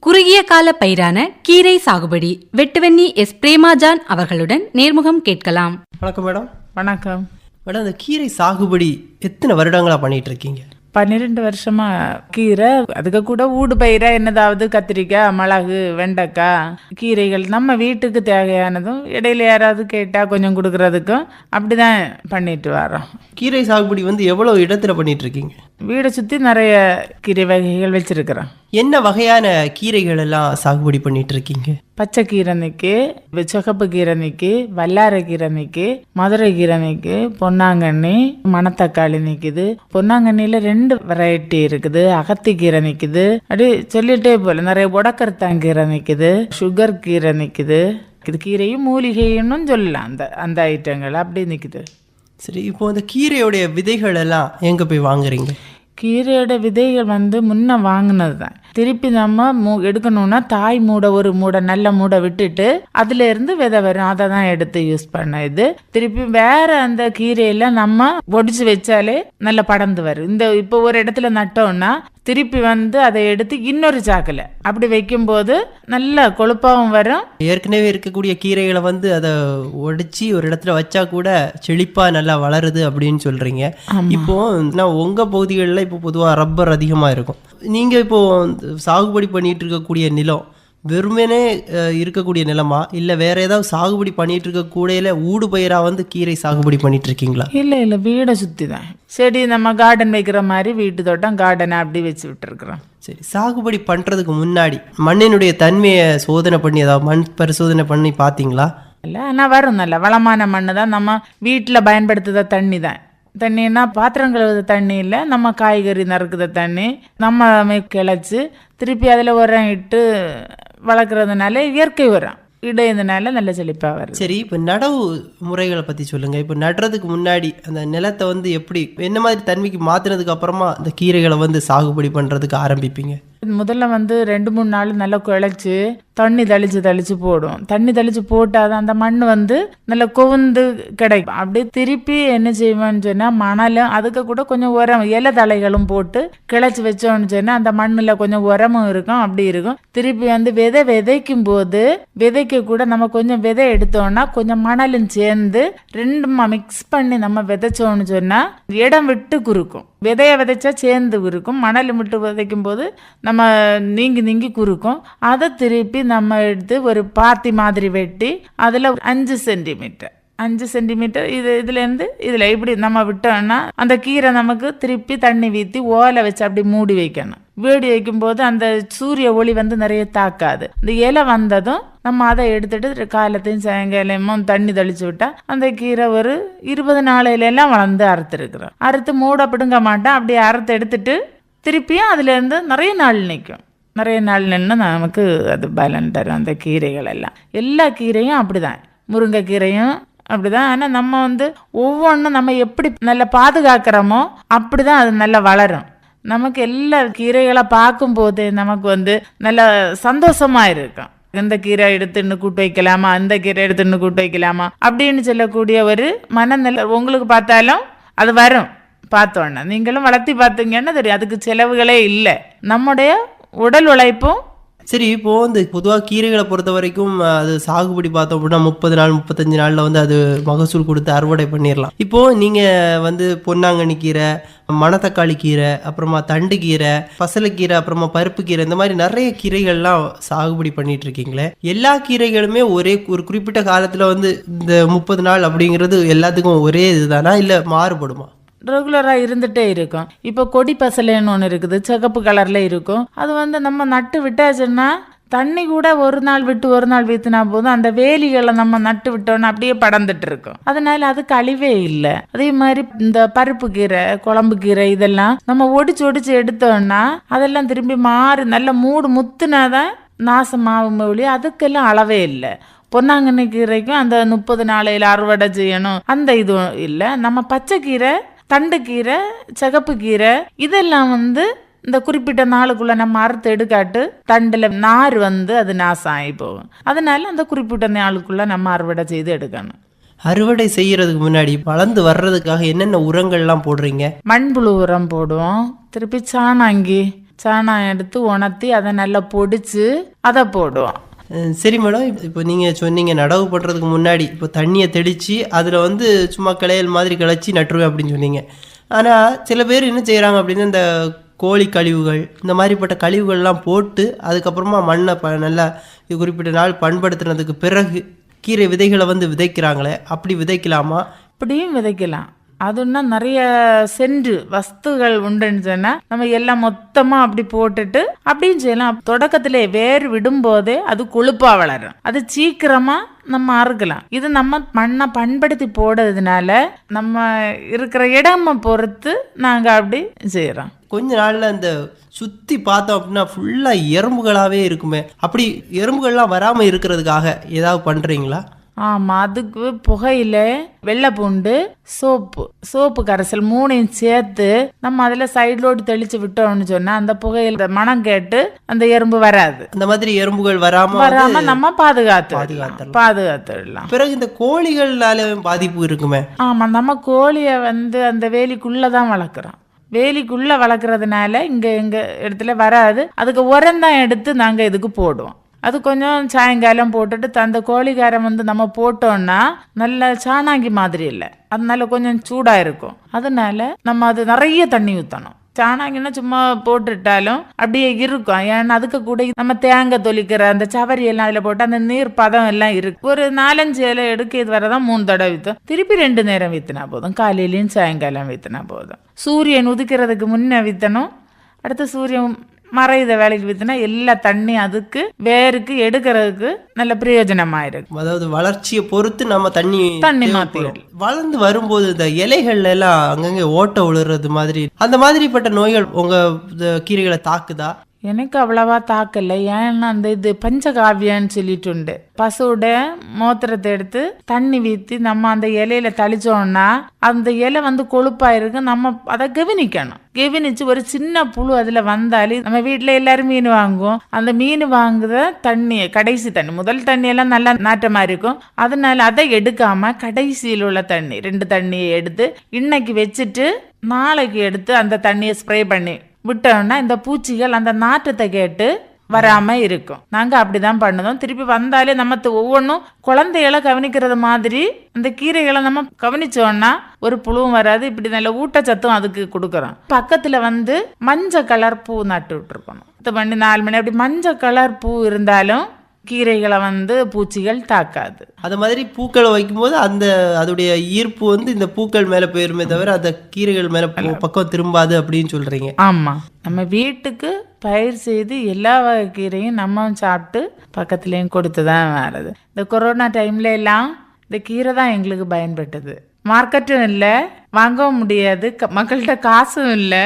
குறுகிய கால பயிரான கீரை சாகுபடி வெட்டுவன்னி எஸ் பிரேமாஜான் அவர்களுடன் நேர்முகம் கேட்கலாம். வணக்கம் மேடம். வணக்கம் மேடம், இந்த கீரை சாகுபடி எத்தனை வருடங்களா பண்ணிட்டு இருக்கீங்க? 12 வருஷமா கீரை, அதுக்கு கூட ஊடு பயிரா என்னதாவது கத்திரிக்காய், மிளகு, வெண்டைக்காய், கீரைகள் நம்ம வீட்டுக்கு தேவையானதும் இடையில யாராவது கேட்டா கொஞ்சம் கொடுக்கறதுக்கும் அப்படிதான் பண்ணிட்டு வரோம். கீரை சாகுபடி எவ்வளவு இடத்துல பண்ணிட்டு இருக்கீங்க? வீடை சுற்றி நிறைய கீரை வகைகள் வச்சிருக்கிறோம். என்ன வகையான கீரைகள் எல்லாம் சாகுபடி பண்ணிட்டு இருக்கீங்க? பச்சை கீரை நிற்கு, சிகப்பு கீரை நிற்கு, வல்லாரை கீரை நிற்கு, மதுரை கீரை நிற்கு, பொன்னாங்கண்ணி, மணத்தக்காளி நிற்குது. பொன்னாங்கண்ணியில் 2 வெரைட்டி இருக்குது. அகத்தி கீரை நிற்குது. அப்படி சொல்லிட்டே போல நிறைய உடக்கரத்தாங்கீரை நிற்குது. சுகர் கீரை நிற்குது. இது கீரையும் மூலிகைன்னு சொல்லலாம். அந்த ஐட்டங்கள் அப்படி நிற்குது. சரி, இப்போ இந்த கீரையோடைய விதைகள் எல்லாம் எங்க போய் வாங்குறீங்க? கீரையோட விதைகள் முன்ன வாங்கினது தான். திருப்பி நம்ம எடுக்கணும்னா தாய் மூடை, ஒரு மூடை, நல்ல மூடை விட்டுட்டு அதுல இருந்து விதை வரும். அதை தான் எடுத்து யூஸ் பண்ண. இது திருப்பி வேற அந்த கீரையில நம்ம ஒடிச்சு வச்சாலே நல்ல படர்ந்து வரும். இப்போ ஒரு இடத்துல நட்டோம்னா திருப்பி அதை எடுத்து இன்னொரு சாக்கில் அப்படி வைக்கும்போது நல்ல கொழுப்பாகவும் வரும். ஏற்கனவே இருக்கக்கூடிய கீரைகளை அதை ஒடிச்சு ஒரு இடத்துல வச்சா கூட செழிப்பா நல்லா வளருது அப்படின்னு சொல்றீங்க. இப்போ உங்க பகுதிகளில் இப்போ பொதுவாக ரப்பர் அதிகமா இருக்கும். நீங்க இப்போ சாகுபடி பண்ணிட்டு இருக்கக்கூடிய நிலம் வெறுமனே இருக்கக்கூடிய நிலமா, இல்ல வேற ஏதாவது சாகுபடி பண்ணிட்டு இருக்க கூடையில ஊடு பயிரா கீரை சாகுபடி பண்ணிட்டு இருக்கீங்களா? இல்ல வீடை சுத்தி தான் செடி, நம்ம கார்டன் வைக்கிற மாதிரி வீட்டு தோட்டம் கார்டனை அப்படி வச்சு விட்டுருக்குறோம். சரி, சாகுபடி பண்றதுக்கு முன்னாடி மண்ணினுடைய தன்மையை சோதனை பண்ணி ஏதாவது மண் பரிசோதனை பண்ணி பார்த்தீங்களா? இல்லை, ஆனால் வரும். நல்ல வளமான மண்ணு தான். நம்ம வீட்டில் பயன்படுத்துத தண்ணி தான். தண்ணின்னா பாத்திரம் கழுவுத தண்ணி இல்லை, நம்ம காய்கறி நறுக்குத தண்ணி நம்ம கிளச்சி திருப்பி அதில் உரம் இட்டு வளர்க்குறதுனால இயற்கை உரம் இடையதுனால நல்ல செழிப்பாக வரும். சரி, இப்போ நடவு முறைகளை பற்றி சொல்லுங்கள். இப்போ நடுறதுக்கு முன்னாடி அந்த நிலத்தை எப்படி என்ன மாதிரி தன்மைக்கு மாற்றினதுக்கு அப்புறமா அந்த கீரைகளை சாகுபடி பண்ணுறதுக்கு ஆரம்பிப்பீங்க? முதல்ல 2-3 நாள் நல்லா குழைச்சி தண்ணி தெளிச்சு போடும். தண்ணி தெளிச்சு போட்டாதான் அந்த மண் நல்லா கொவுந்து கிடைக்கும். அப்படியே திருப்பி என்ன செய்வோம்னு சொன்னா மணலும் அதுக்கு கூட கொஞ்சம் உரம், இலை தழைகளும் போட்டு கிளச்சி வச்சோம்னு சொன்னா அந்த மண்ணுல கொஞ்சம் உரமும் இருக்கும். அப்படி இருக்கும். திருப்பி விதை விதைக்கும் போது விதைக்க கூட நம்ம கொஞ்சம் விதை எடுத்தோம்னா கொஞ்சம் மணலும் சேர்ந்து 2 மிக்ஸ் பண்ணி நம்ம விதைச்சோம்னு சொன்னா இடம் விட்டு குறுக்கும். விதைய விதைச்சா சேர்ந்து இருக்கும். மணல் விட்டு விதைக்கும் போது நம்ம நீங்கி குறுக்கும். அதை திருப்பி நம்ம எடுத்து ஒரு பாத்தி மாதிரி வெட்டி அதில் 5 சென்டிமீட்டர் இதுலேருந்து இதில் இப்படி நம்ம விட்டோம்னா அந்த கீரை நமக்கு திருப்பி தண்ணி வீத்தி ஓலை வச்சு அப்படி மூடி வைக்கணும். வேடி வைக்கும்போது அந்த சூரிய ஒளி நிறைய தாக்காது. இந்த இலை வந்ததும் நம்ம அதை எடுத்துட்டு காலத்தையும் சாயங்காலமும் தண்ணி தெளிச்சு விட்டா அந்த கீரை ஒரு 20 நாளையிலாம் வளர்ந்து அறுத்துருக்குறோம். அறுத்து மூட பிடுங்க மாட்டோம். அப்படி அறுத்து எடுத்துட்டு திருப்பியும் அதுல இருந்து நிறைய நாள் நிற்கும். நிறைய நாள் நின்று நமக்கு அது பலன் தரும். அந்த கீரைகள் எல்லாம் எல்லா கீரையும் அப்படிதான், முருங்கைக்கீரையும் அப்படிதான். ஆனால் நம்ம ஒவ்வொன்றும் நம்ம எப்படி நல்லா பாதுகாக்கிறோமோ அப்படிதான் அது நல்லா வளரும். நமக்கு எல்லா கீரைகளை பார்க்கும் போது நமக்கு நல்ல சந்தோஷமா இருக்கும். இந்த கீரை எடுத்துன்னு கூட்டு வைக்கலாமா, அந்த கீரை எடுத்துன்னு கூட்டு வைக்கலாமா அப்படின்னு சொல்லக்கூடிய ஒரு மனநிலை உங்களுக்கு பார்த்தாலும் அது வரும். பார்த்தோன்னா நீங்களும் வளர்த்தி பார்த்தீங்கன்னா தெரியும். அதுக்கு செலவுகளே இல்லை, நம்முடைய உடல் உழைப்பும். சரி, இப்போ பொதுவாக கீரைகளை பொறுத்த வரைக்கும் அது சாகுபடி பார்த்தோம் அப்படின்னா 30 நாள் 35 நாளில் அது மகசூல் கொடுத்து அறுவடை பண்ணிடலாம். இப்போ நீங்கள் பொன்னாங்கண்ணி கீரை, மணத்தக்காளி கீரை, அப்புறமா தண்டு கீரை, பசலைக்கீரை, அப்புறமா பருப்பு கீரை, இந்த மாதிரி நிறைய கீரைகள்லாம் சாகுபடி பண்ணிட்டு இருக்கீங்களே. எல்லா கீரைகளுமே ஒரு குறிப்பிட்ட காலத்தில் இந்த 30 நாள் அப்படிங்கிறது எல்லாத்துக்கும் ஒரே இதுதானா, இல்லை மாறுபடுமா? ரெகுலராக இருந்துகிட்டே இருக்கும். இப்போ கொடி பசலைன்னு ஒன்று இருக்குது, சிகப்பு கலரில் இருக்கும். அது நம்ம நட்டு விட்டாச்சுன்னா தண்ணி கூட ஒரு நாள் விட்டு ஒரு நாள் வீத்துனா போதும் அந்த வேலிகளை நம்ம நட்டு விட்டோன்னா அப்படியே படர்ந்துட்டு இருக்கும். அதனால அது கழிவே இல்லை. அதே மாதிரி இந்த பருப்பு கீரை, குழம்பு கீரை இதெல்லாம் நம்ம ஒடிச்சு எடுத்தோம்னா அதெல்லாம் திரும்பி மாறி நல்ல மூடு முத்துனாதான் நாசமாகும் ஒழி அதுக்கெல்லாம் அளவே இல்லை. பொன்னாங்கண்ணி கீரைக்கும் அந்த 30 நாளையில் அறுவடை செய்யணும் அந்த இதுவும் இல்லை. நம்ம பச்சை கீரை, தண்டு கீரை, சிகப்பு கீரை இதெல்லாம் இந்த குறிப்பிட்ட நாளுக்குள்ள நம்ம அறுத்து எடுக்காட்டு தண்டுல நார் அது நாசம் ஆகி போகும். அதனால அந்த குறிப்பிட்ட நாளுக்குள்ள நம்ம அறுவடை செய்து எடுக்கணும். அறுவடை செய்யறதுக்கு முன்னாடி வளர்ந்து வர்றதுக்காக என்னென்ன உரங்கள்லாம் போடுறீங்க? மண்புழு உரம் போடுவோம். திருப்பி சாணம் எடுத்து உணர்த்தி அதை நல்லா பொடிச்சு அதை போடுவோம். சரி மேடம், இப்போ நீங்கள் சொன்னீங்க நடவு பண்ணுறதுக்கு முன்னாடி இப்போ தண்ணியை தெளித்து அதில் வந்து சும்மா கிளையல் மாதிரி கிளச்சி நட்டுருவேன் அப்படின்னு சொன்னீங்க. ஆனால் சில பேர் என்ன செய்கிறாங்க அப்படின்னா இந்த கோழி கழிவுகள் இந்த மாதிரிப்பட்ட கழிவுகள்லாம் போட்டு அதுக்கப்புறமா மண்ணை நல்லா குறிப்பிட்ட நாள் பண்படுத்துனதுக்கு பிறகு கீரை விதைகளை வந்து விதைக்கிறாங்களே, அப்படி விதைக்கலாமா? இப்படியும் விதைக்கலாம். அதுன்னா நிறைய சென்று வஸ்துகள் உண்டுன்னு சொன்னா நம்ம எல்லாம் மொத்தமா அப்படி போட்டுட்டு அப்படியும் செய்யலாம். தொடக்கத்திலே வேர் விடும்போதே அது கொழுப்பா வளரும், அது சீக்கிரமா நம்ம அறுக்கலாம். இது நம்ம மண்ணை பண்படுத்தி போடுறதுனால நம்ம இருக்கிற இடமை பொறுத்து நாங்க அப்படி செய்யறோம். கொஞ்ச நாள்ல இந்த சுத்தி பார்த்தோம் அப்படின்னா ஃபுல்லா எறும்புகளாவே இருக்குமே, அப்படி எறும்புகள்லாம் வராம இருக்கிறதுக்காக ஏதாவது பண்றீங்களா? ஆமா, அதுக்கு புகையில, வெள்ளை பூண்டு, சோப்பு கரைசல் 3ஐயும் சேர்த்து நம்ம அதுல சைட்லோடு தெளிச்சு விட்டோம்னு சொன்னா அந்த புகையில மனம் கேட்டு அந்த எறும்பு வராது. அந்த மாதிரி எறும்புகள் வராம நம்ம பாதுகாத்துடலாம். பிறகு இந்த கோழிகள்னால பாதிப்பு இருக்குமே? ஆமா, நம்ம கோழிய வந்து அந்த வேலிக்குள்ளதான் வளர்க்குறோம். வேலிக்குள்ள வளர்க்கறதுனால இங்க எங்க இடத்துல வராது. அதுக்கு உரம் தான் எடுத்து நாங்க இதுக்கு போடுவோம். அது கொஞ்சம் சாயங்காலம் போட்டுட்டு அந்த கோழிக்காரம் வந்து நம்ம போட்டோம்னா நல்ல சாணாங்கி மாதிரி இல்லை, அதனால கொஞ்சம் சூடா இருக்கும். அதனால நம்ம அது நிறைய தண்ணி ஊற்றணும். சாணாங்கின்னா சும்மா போட்டுட்டாலும் அப்படியே இருக்கும். ஏன்னா அதுக்கு கூட நம்ம தேங்காய் தொளிக்கிற அந்த சவரி எல்லாம் அதில் போட்டு அந்த நீர் பதம் எல்லாம் இருக்கு. ஒரு 4-5 இலை எடுக்க இது வரதான் 3 தடவை வித்தோம். திருப்பி 2 நேரம் வித்தினா போதும், காலையிலையும் சாயங்காலம் வித்தினா போதும். சூரியன் உதிக்கிறதுக்கு முன்ன வித்தணும். அடுத்து சூரியன் மறைத வேலைக்கு வித்துனா எல்லா தண்ணி அதுக்கு வேருக்கு எடுக்கிறதுக்கு நல்ல பிரயோஜனமாயிருக்கு. அதாவது வளர்ச்சியை பொறுத்து நம்ம தண்ணி மாத்தி வளர்ந்து வரும்போது இந்த இலைகள்ல எல்லாம் அங்கங்க ஓட்ட விழுறது மாதிரி அந்த மாதிரிப்பட்ட நோய்கள் உங்க கீரைகளை தாக்குதா? எனக்கு அவ்வளவா தாக்கல. ஏன்னா அந்த இது பஞ்சகாவியான்னு சொல்லிட்டு உண்டு. பசுவோட மூத்திரத்தை எடுத்து தண்ணி வீத்தி நம்ம அந்த இலையில தளிச்சோம்னா அந்த இலை வந்து கொழுப்பாயிருக்கு. நம்ம அதை கவனிச்சு ஒரு சின்ன புழு அதுல வந்தாலே நம்ம வீட்டுல எல்லாரும் மீன் வாங்குவோம். அந்த மீன் வாங்குற தண்ணி கடைசி தண்ணி, முதல் தண்ணி எல்லாம் நல்லா நாட்டமா இருக்கும். அதனால அதை எடுக்காம கடைசியில் உள்ள தண்ணி 2 தண்ணியை எடுத்து இன்னைக்கு வச்சுட்டு நாளைக்கு எடுத்து அந்த தண்ணியை ஸ்ப்ரே பண்ணி விட்டோம்னா இந்த பூச்சிகள் அந்த நாற்றத்தை கேட்டு வராம இருக்கும். நாங்க அப்படிதான் பண்ணுதோம். திருப்பி வந்தாலே நம்ம ஒவ்வொன்றும் குழந்தைகளை கவனிக்கிறது மாதிரி அந்த கீரைகளை நம்ம கவனிச்சோம்னா ஒரு புழுவும் வராது. இப்படி நல்ல ஊட்டச்சத்தும் அதுக்கு கொடுக்குறோம். பக்கத்துல வந்து மஞ்சள் கலர் பூ நட்டு விட்டுருக்கணும். 10 மணி 4 மணி அப்படி மஞ்சள் கலர் பூ இருந்தாலும் கீரைகளை வந்து பூச்சிகள் தாக்காது. அது மாதிரி பூக்களை வைக்கும்போது அந்த அதோடைய ஈர்ப்பு வந்து இந்த பூக்கள் மேல போயிருமே தவிர அந்த கீரைகள் மேல பக்கம் திரும்பாது அப்படின்னு சொல்றீங்க? ஆமா, நம்ம வீட்டுக்கு பயிர் செய்து எல்லா வகை கீரையும் நம்ம சாப்பிட்டு பக்கத்துலேயும் கொடுத்து தான் வருது. இந்த கொரோனா டைம்ல எல்லாம் இந்த கீரை தான் எங்களுக்கு பயன்பட்டது. மார்க்கெட்டும் இல்லை, வாங்கவும் முடியாது, மக்கள்கிட்ட காசும் இல்லை.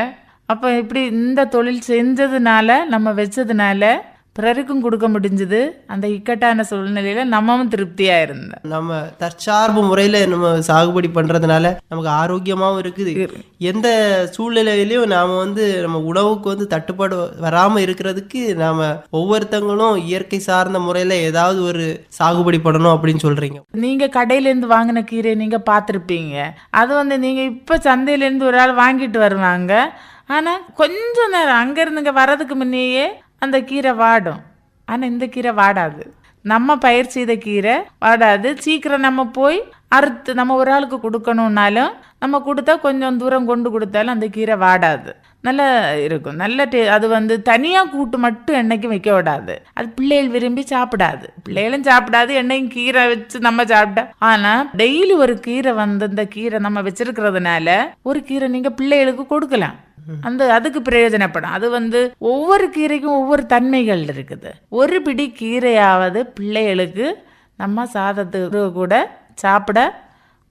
அப்போ இப்படி இந்த தொழில் செஞ்சதுனால நம்ம வச்சதுனால பிறருக்கும் கொடுக்க முடிஞ்சது. அந்த இக்கட்டான சூழ்நிலையில நம்மவும் திருப்தியா இருந்தோம். நம்ம தற்சார்பு முறையில நம்ம சாகுபடி பண்றதுனால நமக்கு ஆரோக்கியமாவும் இருக்குது. எந்த சூழ்நிலையிலையும் நாம வந்து நம்ம உணவுக்கு வந்து தட்டுப்பாடு வராம இருக்கிறதுக்கு நாம ஒவ்வொருத்தங்களும் இயற்கை சார்ந்த முறையில ஏதாவது ஒரு சாகுபடி பண்ணணும் அப்படின்னு சொல்றீங்க. நீங்க கடையில இருந்து வாங்கின கீரை நீங்க பார்த்திருப்பீங்க. அது வந்து நீங்க இப்ப சந்தையில இருந்து ஒரு ஆள் வாங்கிட்டு வருவாங்க. ஆனா கொஞ்ச நேரம் அங்க இருந்துங்க வர்றதுக்கு முன்னையே அந்த கீரை வாடும். ஆனால் இந்த கீரை வாடாது. நம்ம பயிர் செய்த கீரை வாடாது. சீக்கிரம் நம்ம போய் அறுத்து நம்ம ஒரு ஆளுக்கு கொடுக்கணுன்னாலும் நம்ம கொடுத்தா கொஞ்சம் தூரம் கொண்டு கொடுத்தாலும் அந்த கீரை வாடாது, நல்லா இருக்கும். நல்ல அது வந்து தனியாக கூட்டு மட்டும் எண்ணெய்க்கு வைக்க விடாது. அது பிள்ளைகள் விரும்பி சாப்பிடாது, பிள்ளைகளும் சாப்பிடாது, எண்ணெயும் கீரை வச்சு நம்ம சாப்பிட்டா. ஆனால் டெய்லி ஒரு கீரை வந்து இந்த கீரை நம்ம வச்சிருக்கிறதுனால ஒரு கீரை நீங்கள் பிள்ளைகளுக்கு கொடுக்கலாம். அதுக்கு பிரயோஜனப்படும். அது வந்து ஒவ்வொரு கீரைக்கும் ஒவ்வொரு தன்மைகள் இருக்குது. ஒரு பிடி கீரையாவது பிள்ளைகளுக்கு நம்ம சாதத்துக்கு கூட சாப்பிட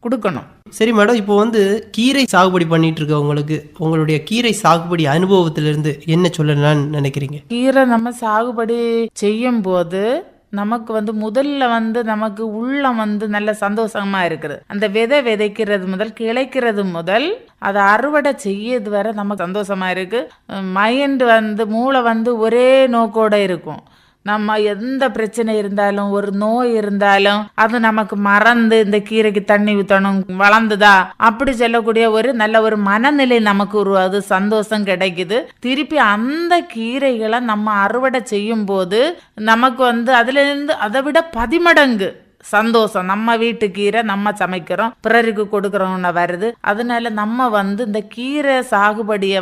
கொடுக்கணும். சரி மேடம், இப்போ வந்து கீரை சாகுபடி பண்ணிட்டு இருக்க உங்களுக்கு உங்களுடைய கீரை சாகுபடி அனுபவத்திலிருந்து என்ன சொல்லலாம்னு நினைக்கிறீங்க? கீரை நம்ம சாகுபடி செய்யும் போது நமக்கு வந்து முதல்ல வந்து நமக்கு உள்ளம் வந்து நல்ல சந்தோஷமா இருக்குது. அந்த விதைக்கிறது முதல் கிளைக்கிறது முதல் அதை அறுவடை செய்யறது வரை நமக்கு சந்தோஷமா இருக்கு. மைண்ட் வந்து மூளை வந்து ஒரே நோக்கோட இருக்கும். நம்ம எந்த பிரச்சனை இருந்தாலும் ஒரு நோய் இருந்தாலும் அது நமக்கு மறந்து இந்த கீரைக்கு தண்ணி ஊற்றணும் வளர்ந்துதா அப்படி சொல்லக்கூடிய ஒரு நல்ல ஒரு மனநிலை நமக்கு உருவாது, சந்தோஷம் கிடைக்குது. திருப்பி அந்த கீரைகளை நம்ம அறுவடை செய்யும் போது நமக்கு அதுல இருந்து அதை விட 10 மடங்கு சந்தோஷம். நம்ம வீட்டு கீரை நம்ம சமைக்கிறோம், பிறருக்கு கொடுக்கறோம்னு வருது. அதனால நம்ம இந்த கீரை சாகுபடியை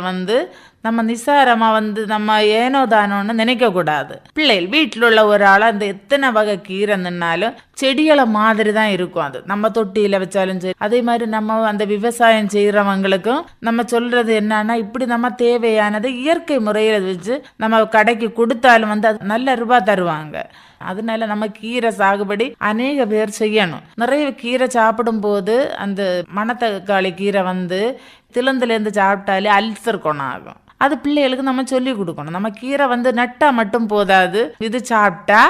நம்ம நிசாரமா நம்ம ஏனோ தானோன்னு நினைக்க கூடாது. பிள்ளைகள் வீட்டில் உள்ள ஒரு ஆளா இந்த எத்தனை வகை கீரை நின்னாலும் செடிகளை மாதிரி தான் இருக்கும். அது நம்ம தொட்டியில வச்சாலும் சரி. அதே மாதிரி நம்ம அந்த விவசாயம் செய்யறவங்களுக்கும் நம்ம சொல்றது என்னன்னா, இப்படி நம்ம தேவையானது இயற்கை முறையில வச்சு நம்ம கடைக்கு கொடுத்தாலும் அது நல்ல ரூபாய் தருவாங்க. அதனால நம்ம கீரை சாகுபடி அநேக பேர் செய்யணும். நிறைய கீரை சாப்பிடும் போது அந்த மணத்தக்காளி கீரை திலந்துல இருந்து சாப்பிட்டாலே அல்சர் குணமாகும். அது பிள்ளைகளுக்கு நம்ம சொல்லி கொடுக்கணும். நம்ம கீரை நட்டா மட்டும் போதாது, இது சாப்பிட்டா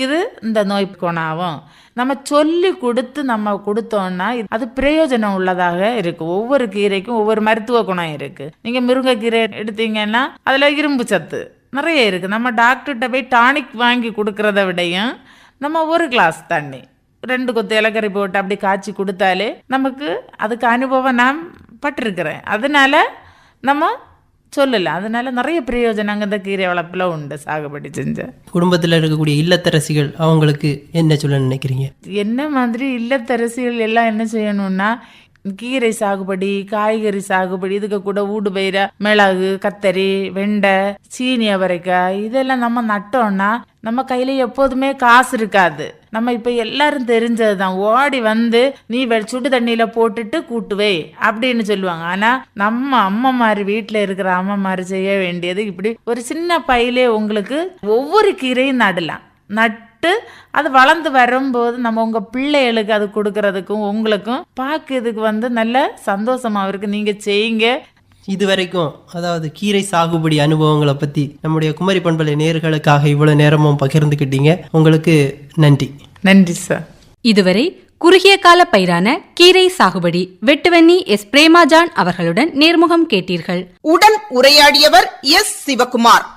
இது இந்த நோய் குணாகும். நம்ம சொல்லி கொடுத்து நம்ம கொடுத்தோம்னா அது பிரயோஜனம் உள்ளதாக இருக்கு. ஒவ்வொரு கீரைக்கும் ஒவ்வொரு மருத்துவ குணம் இருக்கு. நீங்க முருங்கைக்கீரை எடுத்தீங்கன்னா அதுல இரும்பு சத்து நிறைய இருக்கு. நம்ம டாக்டர்கிட்ட போய் டானிக் வாங்கி கொடுக்கறத விடையும் நம்ம ஒரு கிளாஸ் தண்ணி 2 கொத்து இலக்கறி போட்டு அப்படி காய்ச்சி கொடுத்தாலே நமக்கு அதுக்கு அனுபவம் நான் பட்டிருக்கிறேன். அதனால நம்ம சொல்லலாம். அதனால நிறைய பிரயோஜனம் இந்த கீரை வளர்ப்புல உண்டு. சாகுபடி செஞ்ச குடும்பத்தில் இருக்கக்கூடிய இல்லத்தரசிகள் அவங்களுக்கு என்ன சொல்ல நினைக்கிறீங்க? என்ன மாதிரி இல்லத்தரசிகள் எல்லாம் என்ன செய்யணும்னா, கீரை சாகுபடி, காய்கறி சாகுபடி, இதுக்கு கூட ஊடு பயிர மிளகு, கத்தரி, வெண்டை, சீனி அவரைக்காய் இதெல்லாம் நம்ம நட்டோம்னா நம்ம கையில எப்போதுமே காசு இருக்காது. நம்ம இப்ப எல்லாரும் தெரிஞ்சதுதான், ஓடி நீ சுடு தண்ணியில போட்டுட்டு கூட்டுவே அப்படின்னு சொல்லுவாங்க. ஆனா நம்ம அம்மா மாதிரி வீட்டுல இருக்கிற அம்மா மாதிரி செய்ய வேண்டியது இப்படி ஒரு சின்ன பையிலே உங்களுக்கு ஒவ்வொரு கீரையும் நடலாம். நட்டு அது வளர்ந்து வரும்போது நம்ம உங்க பிள்ளைகளுக்கு அது கொடுக்கறதுக்கும் உங்களுக்கும் பார்க்கறதுக்கு நல்ல சந்தோஷமா இருக்கு. நீங்க செய்யுங்க. இதுவரைக்கும் அதாவது கீரை சாகுபடி அனுபவங்களை பத்தி நம்முடைய குமரி பண்பலை நேயர்களுக்காக இவ்வளவு நேரமும் பகிர்ந்துக்கிட்டீங்க. உங்களுக்கு நன்றி. நன்றி சார். இதுவரை குறுகிய கால பயிரான கீரை சாகுபடி வெட்டுவன்னி எஸ் பிரேமாஜான் அவர்களுடன் நேர்முகம் கேட்டீர்கள். உடன் உரையாடியவர் எஸ் சிவகுமார்.